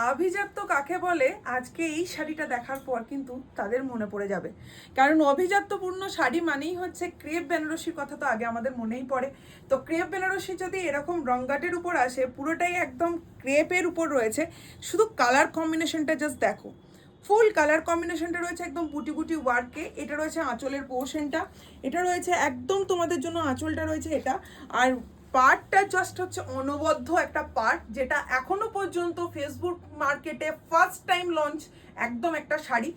আভিজাত্য কাকে বলে আজকে এই শাড়িটা দেখার পর কিন্তু তাদের মনে পড়ে যাবে। কারণ অভিজাত্যপূর্ণ শাড়ি মানেই হচ্ছে ক্রেপ বেনারসির কথা তো আগে আমাদের মনেই পড়ে। তো ক্রেপ বেনারসি যদি এরকম রংগাটের উপর আসে, পুরোটাই একদম ক্রেপের উপর রয়েছে, শুধু কালার কম্বিনেশনটা জাস্ট দেখো। ফুল কালার কম্বিনেশনটা রয়েছে একদম বুটি বুটি ওয়ার্কে। এটা রয়েছে আঁচলের পোর্শনটা, এটা রয়েছে একদম তোমাদের জন্য আঁচলটা রয়েছে এটা। আর পার্টটা জাস্ট হচ্ছে অনবদ্য একটা পার্ট, যেটা এখনো পর্যন্ত ফেসবুক মার্কেটে ফার্স্ট টাইম লঞ্চ একদম একটা শাড়ি।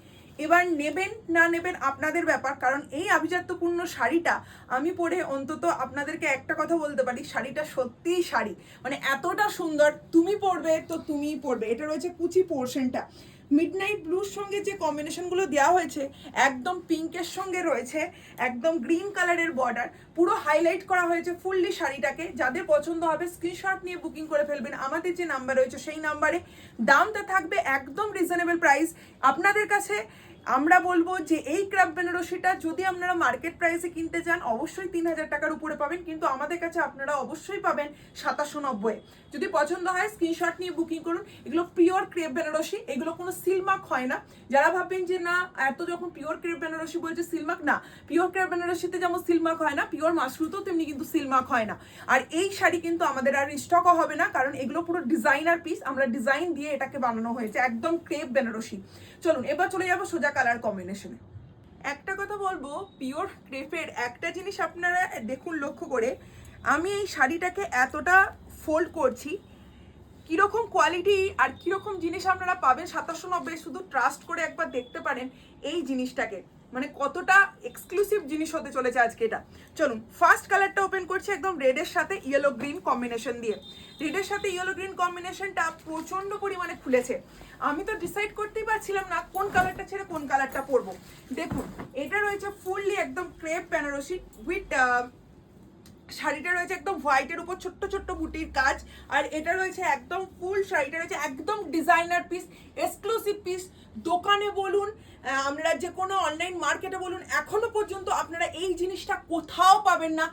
এবার নেবেন না নেবেন আপনাদের ব্যাপার, কারণ এই আভিজাত্যপূর্ণ শাড়িটা আমি পরে অন্তত আপনাদেরকে একটা কথা বলতে পারি, শাড়িটা সত্যিই শাড়ি, মানে এতটা সুন্দর। তুমি পরবে তো তুমিই পরবে। এটা রয়েছে কুচি পোর্শনটা, মিডনাইট ব্লুর সঙ্গে যে কম্বিনেশনগুলো দেওয়া হয়েছে, একদম পিঙ্কের সঙ্গে রয়েছে একদম গ্রিন কালারের বর্ডার, পুরো হাইলাইট করা হয়েছে ফুললি শাড়িটাকে। যাদের পছন্দ হবে স্ক্রিনশট নিয়ে বুকিং করে ফেলবেন আমাদের যে নাম্বার রয়েছে সেই নাম্বারে। দামটা থাকবে একদম রিজনেবল প্রাইস আপনাদের কাছে। আমরা বলবো যে এই ক্রাফট বেনারসিটা যদি আপনারা মার্কেট প্রাইসে কিনতে চান অবশ্যই 3000 টাকার উপরে পাবেন, কিন্তু আমাদের কাছে আপনারা অবশ্যই পাবেন 2790। যদি পছন্দ হয় স্ক্রিনশট নিয়ে বুকিং করুন। এগুলো পিওর ক্রেপ বেনারসি, এগুলো কোনো সিলমার্ক হয় না। যারা ভাববেন যে না এত যখন পিওর ক্রেপ বেনারসি বলছে সিলমার্ক, না, পিওর ক্রেপ বেনারসিতে যেমন সিলমার্ক হয় না, পিওর মাশরুতেও তেমনি কিন্তু সিলমার্ক হয় না। আর এই শাড়ি কিন্তু আমাদের আর স্টকও হবে না, কারণ এগুলো পুরো ডিজাইনার পিস, আমরা ডিজাইন দিয়ে এটাকে বানানো হয়েছে একদম ক্রেপ বেনারসি। চলুন এবার চলে যাবো সোজা কালার কম্বিনেশনে। একটা কথা বলবো, পিওর ক্রেপের একটা জিনিস আপনারা দেখুন লক্ষ্য করে, আমি এই শাড়িটাকে এতটা ফোল্ড করছি, কীরকম কোয়ালিটি আর কীরকম জিনিস আপনারা পাবেন 2790। শুধু ট্রাস্ট করে একবার দেখতে পারেন এই জিনিসটাকে, মানে কতটা এক্সক্লুসিভ জিনিস হতে চলেছে আজকে এটা। চলুন ফার্স্ট কালারটা ওপেন করছি একদম রেডের সাথে ইয়েলো গ্রিন কম্বিনেশন দিয়ে। রেডের সাথে ইয়েলো গ্রিন কম্বিনেশনটা প্রচণ্ড পরিমাণে খুলেছে, আমি তো ডিসাইড করতেই পারছিলাম না কোন কালারটা ছেড়ে কোন কালারটা পরবো। দেখুন এটা রয়েছে ফুললি একদম ক্রেপ বেনারসি উইথ শাড়িটা রয়েছে একদম হোয়াইটের উপর ছোট্ট ছোট্ট বুটির কাজ। আর এটা রয়েছে একদম ফুল শাড়িটা রয়েছে একদম ডিজাইনার পিস, এক্সক্লুসিভ পিস। দোকানে বলুন, আমরা যে কোনো অনলাইন মার্কেটে বলুন, এখনো পর্যন্ত আপনারা এই জিনিসটা কোথাও পাবেন না।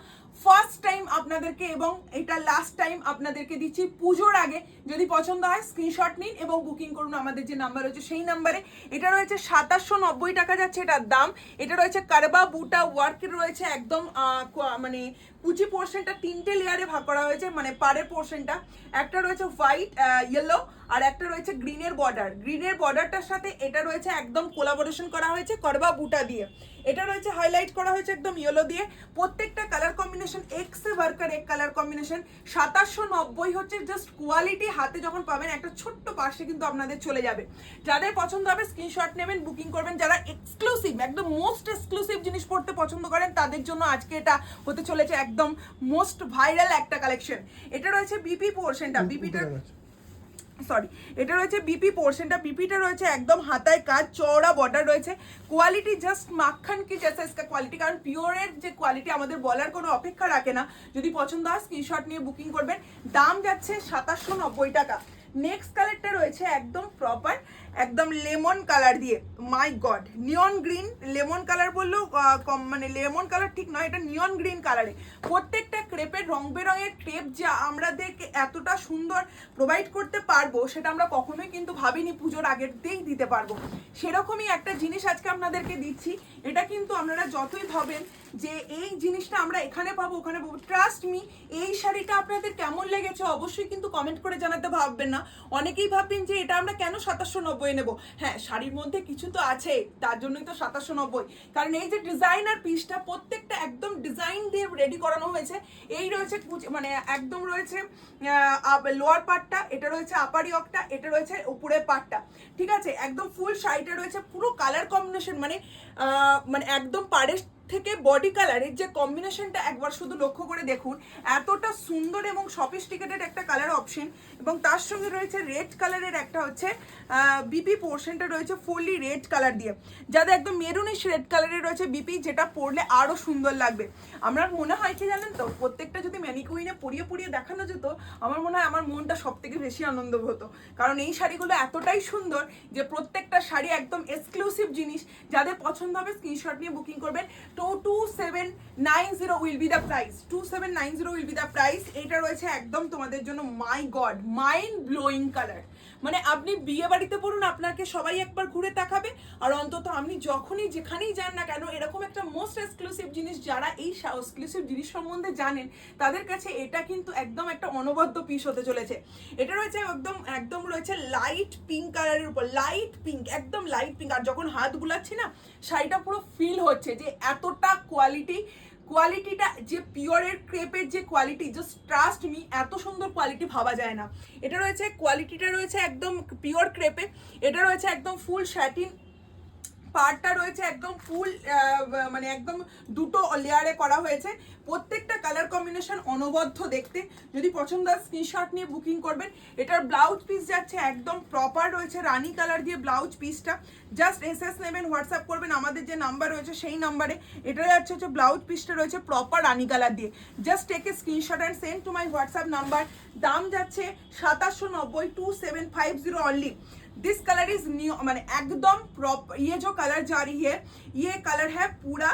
ফার্স্ট টাইম আপনাদেরকে এবং এটা লাস্ট টাইম আপনাদেরকে দিচ্ছি পুজোর আগে। যদি পছন্দ হয় স্ক্রিনশট নিন এবং বুকিং করুন আমাদের যে নাম্বার রয়েছে সেই নাম্বারে। এটা রয়েছে 2790 টাকা যাচ্ছে এটার দাম। এটা রয়েছে কারবা বুটা ওয়ার্কের রয়েছে একদম মানে কুচি পোর্শনটা 3টে লেয়ারে ভাগ করা হয়েছে, মানে পাড়ের পোর্শনটা একটা রয়েছে হোয়াইট ইয়েলো আর একটা রয়েছে গ্রিনের বর্ডার। গ্রিনের বর্ডারটার সাথে এটা রয়েছে একদম কোলাবোরেশন করা হয়েছে করবা বুটা দিয়ে। এটা রয়েছে হাইলাইট করা হয়েছে একদম ইয়েলো দিয়ে। প্রত্যেকটা কালার কম্বিনেশন এক্সে ওয়ার্কার এক কালার কম্বিনেশন। 2790 হচ্ছে জাস্ট কোয়ালিটি। হাতে যখন পাবেন একটা ছোট্ট পাশে কিন্তু আপনাদের চলে যাবে। যাদের পছন্দ হবে স্ক্রিনশট নেবেন, বুকিং করবেন। যারা এক্সক্লুসিভ একদম মোস্ট এক্সক্লুসিভ জিনিস পড়তে পছন্দ করেন তাদের জন্য আজকে এটা হতে চলেছে একদম মোস্ট ভাইরাল একটা কালেকশন। এটা রয়েছে বিপি পোর্শনটা, বিপিটা সরি এটা রয়েছে বিপি পোর্শনটা। বিপিটা রয়েছে একদম হাতায় কাজ, চওড়া বর্ডার রয়েছে। কোয়ালিটি জাস্ট মাখন কি জেসা ইসকা কোয়ালিটি, কারণ পিওরের যে কোয়ালিটি আমাদের বলার কোনো অপেক্ষা রাখে না। যদি পছন্দ হয় স্ক্রিনশট নিয়ে বুকিং করবেন। দাম যাচ্ছে 2790 টাকা। নেক্সট কালারটা রয়েছে একদম প্রপার একদম লেমন কালার দিয়ে। My god, neon green lemon colour বললেও মানে লেমন কালার ঠিক নয়, এটা নিয়ন গ্রিন কালারে। প্রত্যেকটা ক্রেপের রং বেরঙের ক্রেপ যা আমাদেরকে এতটা সুন্দর প্রোভাইড করতে পারবো সেটা আমরা কখনোই কিন্তু ভাবিনি পুজোর আগেরতেই দিতে পারবো। সেরকমই একটা জিনিস আজকে আপনাদেরকে দিচ্ছি। এটা কিন্তু আপনারা যতই ভাবেন যে এই জিনিসটা আমরা এখানে পাবো ওখানে পাবো, ট্রাস্ট মি। এই শাড়িটা আপনাদের কেমন লেগেছে অবশ্যই কিন্তু কমেন্ট করে জানাতে ভাববেন না। অনেকেই ভাববেন যে এটা আমরা কেন 2790 নেবো। হ্যাঁ, শাড়ির মধ্যে কিছু তো আছে, তার জন্যই তো 2790। কারণ এই যে ডিজাইনার পিসটা প্রত্যেকটা একদম ডিজাইন দিয়ে রেডি করানো হয়েছে। এই রয়েছে মানে একদম রয়েছে লোয়ার পার্টটা, এটা রয়েছে আপার ইয়কটা, এটা রয়েছে উপরের পার্টটা, ঠিক আছে। একদম ফুল শাড়িটা রয়েছে পুরো কালার কম্বিনেশন, মানে একদম পাড়ের থেকে বডি কালারের যে কম্বিনেশনটা একবার শুধু লক্ষ্য করে দেখুন। এতটা সুন্দর এবং সফিস্টিকেটেড একটা কালার অপশন, এবং তার সঙ্গে রয়েছে রেড কালারের একটা হচ্ছে বিপি পোর্শনটা রয়েছে ফুললি রেড কালার দিয়ে। যাদের একদম মেরুনিশ রেড কালারের রয়েছে বিপি, যেটা পরলে আরও সুন্দর লাগবে। আমার মনে হয় কি জানেন তো, প্রত্যেকটা যদি ম্যানিকুইনে পরিয়ে পরিয়ে দেখানো যেত, আমার মনে হয় আমার মনটা সব থেকে বেশি আনন্দ হতো। কারণ এই শাড়িগুলো এতটাই সুন্দর যে প্রত্যেকটা শাড়ি একদম এক্সক্লুসিভ জিনিস। যাদের পছন্দ হবে স্ক্রিনশট নিয়ে বুকিং করবেন। 2790 will be the price, 2790 will be the price। এটা রয়েছে একদম তোমাদের জন্য মাই গড মাইন্ড ব্লোয়িং কালার, মানে আপনি বিয়ে বাড়িতে পড়ুন, আপনাকে সবাই একবার ঘুরে তাকাবে। আর অন্তত আপনি যখনই যেখানেই যান না কেন, এরকম একটা মোস্ট এক্সক্লুসিভ জিনিস, যারা এই এক্সক্লুসিভ জিনিস সম্বন্ধে জানেন তাদের কাছে এটা কিন্তু একদম একটা অনবদ্য পিস হতে চলেছে। এটা রয়েছে একদম একদম রয়েছে লাইট পিঙ্ক কালারের উপর, লাইট পিঙ্ক, একদম লাইট পিঙ্ক। আর যখন হাত বুলাচ্ছি না, শাড়িটা পুরো ফিল হচ্ছে যে এতটা কোয়ালিটিটা যে পিওরের ক্রেপের যে কোয়ালিটি, জাস্ট ট্রাস্ট মি, এত সুন্দর কোয়ালিটি ভাবা যায় না। এটা রয়েছে কোয়ালিটিটা রয়েছে একদম পিওর ক্রেপে। এটা রয়েছে একদম ফুল স্যাটিন, পার্টটা রয়েছে একদম ফুল মানে একদম দুটো লেয়ারে করা হয়েছে। প্রত্যেকটা কালার কম্বিনেশন অনবদ্য দেখতে। যদি পছন্দ হয় স্ক্রিনশট নিয়ে বুকিং করবেন। এটার ব্লাউজ পিস যাচ্ছে একদম প্রপার রয়েছে রানি কালার দিয়ে ব্লাউজ পিসটা। জাস্ট এসএস নেবেন, হোয়াটসঅ্যাপ করবেন আমাদের যে নাম্বার রয়েছে সেই নাম্বারে। এটা যাচ্ছে হচ্ছে ব্লাউজ পিসটা রয়েছে প্রপার রানি কালার দিয়ে। Just take a screenshot and send to my WhatsApp number. দাম যাচ্ছে 2790, 2750 only. This colour is new, মানে একদম प्रॉपर। ये जो कलर जा रही है, ये कलर है पूरा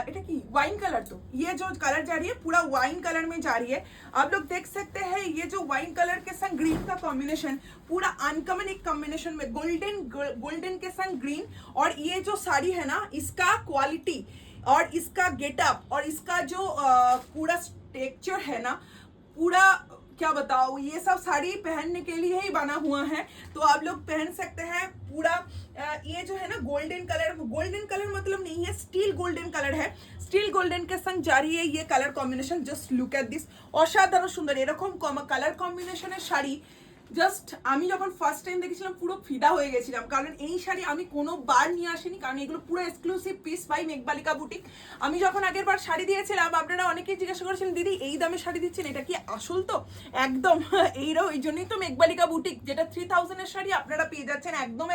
এটা কি वाइन कलर, तो ये जो कलर जा रही है पूरा वाइन कलर में जा रही है। आप लोग देख सकते हैं ये जो वाइन कलर के संग ग्रीन का कॉम्बिनेशन पूरा अनकॉमन एक कॉम्बिनेशन में, गोल्डन के संग ग्रीन। और ये जो साड़ी है ना, इसका क्वालिटी और इसका गेटअप और इसका जो पूरा टेक्सचर है ना, पूरा क्या बताओ, ये सब साड़ी पहनने के लिए ही बना हुआ है। तो आप लोग पहन सकते हैं पूरा। ये जो है ना गोल्डन कलर मतलब नहीं है, स्टील गोल्डन कलर है। स्टील गोल्डन के संग जारी है ये colour combination. Just look at this, অসাধারণ সুন্দর এরকম কালার কম্বিনেশনের শাড়ি জাস্ট আমি যখন ফার্স্ট টাইম দেখেছিলাম পুরো ফিদা হয়ে গেছিলাম। কারণ এই শাড়ি আমি কোনো বার নিয়ে আসিনি, কারণ এগুলো পুরো exclusive piece by Meghbalika boutique. আমি যখন আগের বার শাড়ি দিয়েছিলাম, আপনারা অনেকেই জিজ্ঞাসা করেছিলেন দিদি এই দামে শাড়ি দিচ্ছেন, এটা কি আসল? তো একদম এই জন্যই তো মেঘবালিকা বুটিক, যেটা 3000-এর শাড়ি আপনারা পেয়ে যাচ্ছেন একদম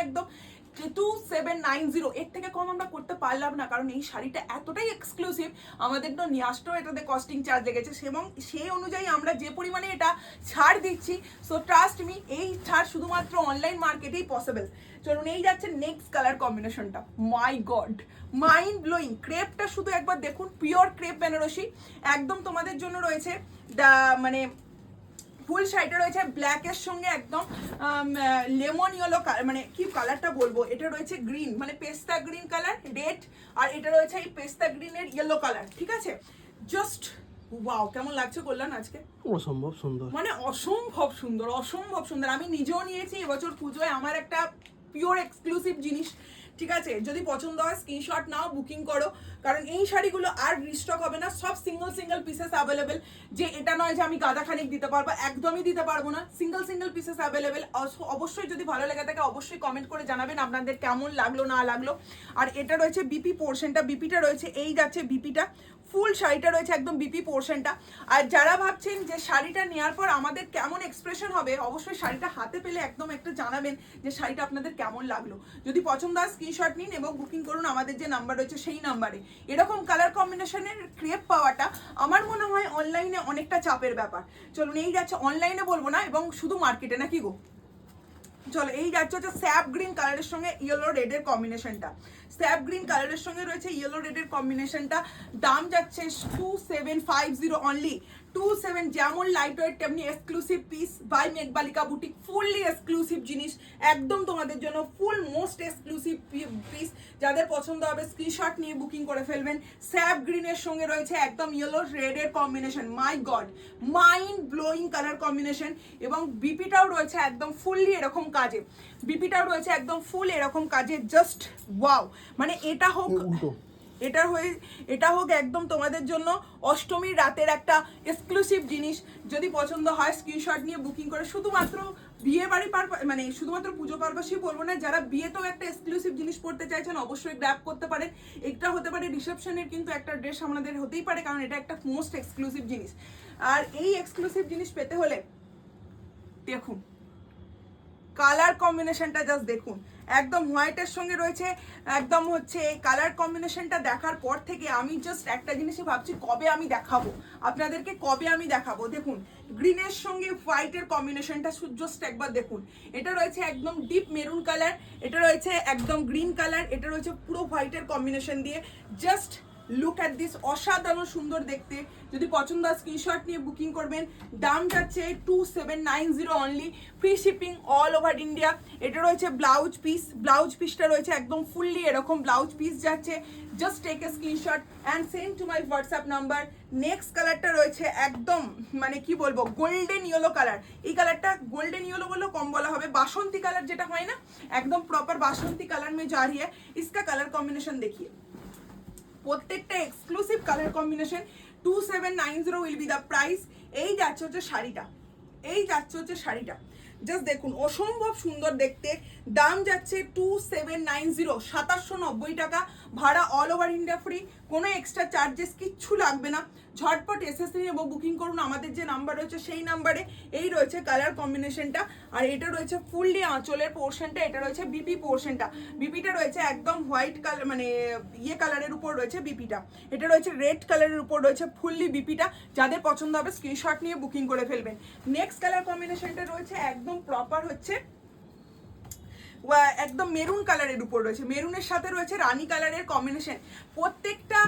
2790। এর থেকে কম আমরা করতে পারলাম না, কারণ এই শাড়িটা এতটাই এক্সক্লুসিভ। আমাদের তো নিয়ে আসতেও এটাতে কস্টিং চার্জ লেগেছে, এবং সেই অনুযায়ী আমরা যে পরিমাণে এটা ছাড় দিচ্ছি, সো ট্রাস্ট মি, এই ছাড় শুধুমাত্র অনলাইন মার্কেটেই পসিবল। চলুন, এই যাচ্ছে নেক্সট কালার কম্বিনেশনটা। মাই গড, মাইন্ড ব্লোয়িং। ক্রেপটা শুধু একবার দেখুন, পিওর ক্রেপ বেনারসি একদম তোমাদের জন্য রয়েছে। মানে ফুল শাড়িটা রয়েছে ব্ল্যাকের সঙ্গে একদম লেমন ইয়েলো কালার, মানে কি কালারটা বলবো, এটা রয়েছে গ্রিন, মানে পেস্তা গ্রিন কালার, রেড, আর এটা রয়েছে এই পেস্তা গ্রিনের ইয়েলো কালার। ঠিক আছে, জাস্ট ওয়াও, কেমন লাগছে কল্যাণ আজকে? অসম্ভব সুন্দর, মানে অসম্ভব সুন্দর, অসম্ভব সুন্দর। আমি নিজেও নিয়েছি এবছর পুজোয়, আমার একটা পিওর এক্সক্লুসিভ জিনিস। ঠিক আছে, যদি পছন্দ হয় স্ক্রিনশট নাও, বুকিং করো, কারণ এই শাড়িগুলো আর রিস্টক হবে না। সব সিঙ্গেল পিসেস অ্যাভেলেবেল। যে এটা নয় যে আমি গাদা খানিক দিতে পারবো, একদমই দিতে পারবো না। Single pieces available. অবশ্যই যদি ভালো লেগে থাকে অবশ্যই কমেন্ট করে জানাবেন আপনাদের কেমন লাগলো না লাগলো। আর এটা রয়েছে বিপি পোর্শনটা, বিপিটা রয়েছে, এই যাচ্ছে বিপিটা, ফুল শাড়িটা রয়েছে একদম বিপি পোর্শনটা। আর যারা ভাবছেন যে শাড়িটা নেওয়ার পর আমাদের কেমন এক্সপ্রেশন হবে, অবশ্যই শাড়িটা হাতে পেলে একদম একটা জানাবেন যে শাড়িটা আপনাদের কেমন লাগলো। যদি পছন্দ হয় স্ক্রিনশট নিন এবং বুকিং করুন আমাদের যে নাম্বার রয়েছে সেই নাম্বারে। এরকম কালার কম্বিনেশনের ক্রেপ পাওয়াটা আমার মনে হয় অনলাইনে অনেকটা চাপের ব্যাপার। চলুন, এই যাচ্ছে অনলাইনে বলবো না, এবং শুধু মার্কেটে, নাকি গো? চলো, এই যাচ্ছে হচ্ছে স্যাপ গ্রিন কালারের সঙ্গে ইয়েলো রেডের কম্বিনেশনটা। স্যাপ গ্রিন কালারের সঙ্গে রয়েছে ইয়েলো রেডের কম্বিনেশনটা। দাম যাচ্ছে 2750 অনলি। 27, যেমন লাইট ওয়েট তেমনি exclusive piece by Meghbalika boutique. Fully exclusive জিনিস একদম তোমাদের জন্য, ফুল মোস্ট এক্সক্লুসিভ পিস। যাদের পছন্দ হবে স্ক্রিনশট নিয়ে বুকিং করে ফেলবেন। স্যাপ গ্রিনের সঙ্গে রয়েছে একদম ইয়েলো রেডের combination. My god, mind blowing colour combination. এবং বিপিটাও রয়েছে একদম ফুললি এরকম কাজে, বিপিটাও রয়েছে একদম ফুল এরকম কাজে। জাস্ট ওয়াও, মানে এটা হোক এটা হোক একদম তোমাদের জন্য অষ্টমীর রাতের একটা এক্সক্লুসিভ জিনিস। যদি পছন্দ হয় স্ক্রিনশট নিয়ে বুকিং করে, শুধুমাত্র বিয়ে বাড়ি মানে শুধুমাত্র পুজো পারপাসই বলবো না, যারা বিয়েতেও একটা এক্সক্লুসিভ জিনিস পড়তে চাইছেন অবশ্যই গ্র্যাব করতে পারেন। এটা হতে পারে রিসেপশনের কিন্তু একটা ড্রেস আমাদের হতেই পারে, কারণ এটা একটা মোস্ট এক্সক্লুসিভ জিনিস। আর এই এক্সক্লুসিভ জিনিস পেতে হলে দেখুন কালার কম্বিনেশনটা, জাস্ট দেখুন, একদম হোয়াইটের সঙ্গে রয়েছে একদম হচ্ছে কালার কম্বিনেশনটা। দেখার পর থেকে আমি জাস্ট একটা জিনিসই ভাবছি কবে আমি দেখাবো আপনাদেরকে, কবে আমি দেখাবো। দেখুন গ্রিনের সঙ্গে হোয়াইটের কম্বিনেশনটা জাস্ট একবার দেখুন। এটা রয়েছে একদম ডিপ মেরুন কালার, এটা রয়েছে একদম গ্রিন কালার, এটা রয়েছে পুরো হোয়াইটের কম্বিনেশন দিয়ে। জাস্ট লুক অ্যাট দিস, অসাধারণ সুন্দর দেখতে। যদি পছন্দ হয় স্ক্রিনশট নিয়ে বুকিং করবেন। দাম যাচ্ছে 2790 only, free shipping all over India. এটা রয়েছে ব্লাউজ পিস, ব্লাউজ পিসটা রয়েছে একদম ফুললি এরকম ব্লাউজ পিস যাচ্ছে। Just take a screenshot and send to my WhatsApp number. Next কালারটা রয়েছে একদম মানে কি বলবো গোল্ডেন ইয়েলো কালার। এই কালারটা গোল্ডেন ইয়েলো বললেও কম বলা হবে, বাসন্তী কালার যেটা হয় না, একদম প্রপার বাসন্তী কালার में जा रही है। इसका कलर कॉम्बिनेशन देखिए, প্রত্যেকটা exclusive colour combination. 2790 will be the price. এই যাচ্ছে হচ্ছে শাড়িটা, এই যাচ্ছে হচ্ছে শাড়িটা, জাস্ট দেখুন অসম্ভব সুন্দর দেখতে। দাম যাচ্ছে 2790, 2790 টাকা। ভাড়া অল ওভার ইন্ডিয়া ফ্রি, কোনো এক্সট্রা চার্জেস কিচ্ছু লাগবে না। ঝটপট এসএসসি এবং বুকিং করুন আমাদের যে নাম্বার রয়েছে সেই নাম্বারে। এই রয়েছে কালার কম্বিনেশনটা, আর এটা রয়েছে ফুললি আঁচলের পোর্শনটা, এটা রয়েছে বিপি পোর্শনটা। বিপিটা রয়েছে একদম হোয়াইট কালার মানে ইয়ে কালারের উপর রয়েছে বিপিটা, এটা রয়েছে রেড কালারের উপর রয়েছে ফুললি বিপিটা। যাদের পছন্দ হবে স্ক্রিনশট নিয়ে বুকিং করে ফেলবেন। নেক্সট কালার কম্বিনেশনটা রয়েছে একদম প্রপার হচ্ছে একদম মেরুন কালারের উপর রয়েছে, মেরুনের সাথে রয়েছে রানী কালারের কম্বিনেশন। প্রত্যেকটা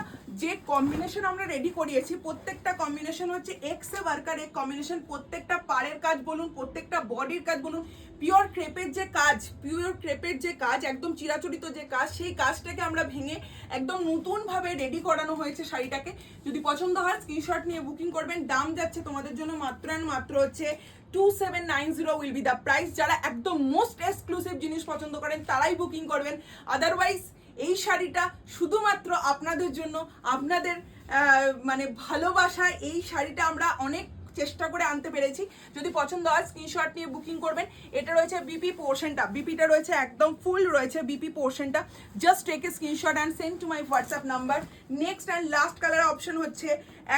যে কম্বিনেশন আমরা রেডি করিয়েছি প্রত্যেকটা কম্বিনেশন হচ্ছে এক্স এ ওয়ার্কার এক কম্বিনেশন। প্রত্যেকটা পাড়ের কাজ বলুন, প্রত্যেকটা বডির কাজ বলুন, পিওর ক্রেপের যে কাজ, পিওর ক্রেপের যে কাজ, একদম চিরাচরিত যে কাজ, সেই কাজটাকে আমরা ভেঙে একদম নতুনভাবে রেডি করানো হয়েছে শাড়িটাকে। যদি পছন্দ হয় স্ক্রিনশট নিয়ে বুকিং করবেন। দাম যাচ্ছে তোমাদের জন্য মাত্র অ্যান্ড মাত্র হচ্ছে 2790 উইল বি দ্য প্রাইস। যারা একদম মোস্ট এক্সক্লুসিভ জিনিস পছন্দ করেন তারাই বুকিং করবেন। আদারওয়াইজ এই শাড়িটা শুধুমাত্র আপনাদের জন্য, আপনাদের মানে ভালোবাসায় এই শাড়িটা আমরা অনেক চেষ্টা করে আনতে পেরেছি। যদি পছন্দ হয় স্ক্রিনশট নিয়ে বুকিং করবেন। এটা রয়েছে বিপি পোর্শনটা, বিপিটা রয়েছে একদম ফুল রয়েছে বিপি পোর্শনটা। Just take a screenshot and send to my WhatsApp number. Next and last colour option হচ্ছে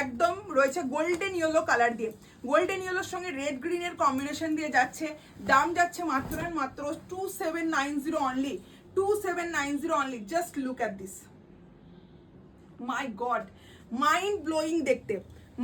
একদম রয়েছে গোল্ডেন ইয়েলো কালার দিয়ে, গোল্ডেন ইয়েলোর সঙ্গে রেড গ্রিনের কম্বিনেশন দিয়ে যাচ্ছে। দাম যাচ্ছে মাত্র মাত্র 2790 only, 2790 only. Just look at this, my god, mind blowing দেখতে,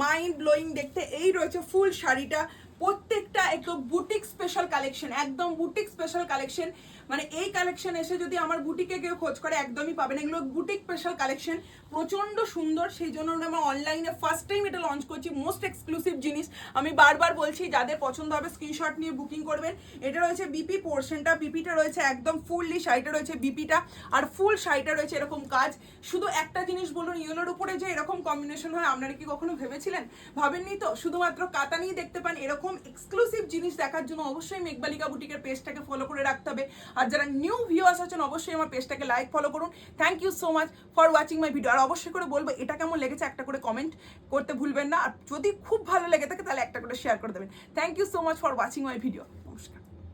মাইন্ড ব্লোয়িং দেখতে। এই রয়েছে ফুল শাড়িটা, প্রত্যেকটা একদম বুটিক স্পেশাল কালেকশন, একদম বুটিক স্পেশাল কালেকশন। মানে এই কালেকশন এসে যদি আমার বুটিকে কেউ খোঁজ করে একদমই পাবেন। এগুলো বুটিক স্পেশাল কালেকশন, প্রচন্ড সুন্দর। সেই জন্য আমরা অনলাইনে ফার্স্ট টাইম এটা লঞ্চ করছি, মোস্ট এক্সক্লুসিভ জিনিস। আমি বারবার বলছি যাদের পছন্দ হবে স্ক্রিনশট নিয়ে বুকিং করবেন। এটা রয়েছে বিপি পোর্শনটা, বিপিটা রয়েছে একদম ফুললি, শাড়িটা রয়েছে বিপিটা, আর ফুল শাড়িটা রয়েছে এরকম কাজ। শুধু একটা জিনিস বলুন, ইয়েলোর উপরে যে এরকম কম্বিনেশন হয় আপনারা কি কখনো ভেবেছিলেন? ভাবেননি তো? শুধুমাত্র কাতানিই দেখতে পান। এরকম এক্সক্লুসিভ জিনিস দেখার জন্য অবশ্যই মেঘবালিকা বুটিকের পেজটাকে ফলো করে রাখতে হবে। আর যারা নিউ ভিউয়ার্স আছেন অবশ্যই আমার পেজটাকে লাইক ফলো করুন। Thank you so much for watching my video. আর অবশ্যই করে বলবো এটা কেমন লেগেছে একটা করে কমেন্ট করতে ভুলবেন না। আর যদি খুব ভালো লেগে থাকে তাহলে একটা করে শেয়ার করে দেবেন। Thank you so much for watching my video.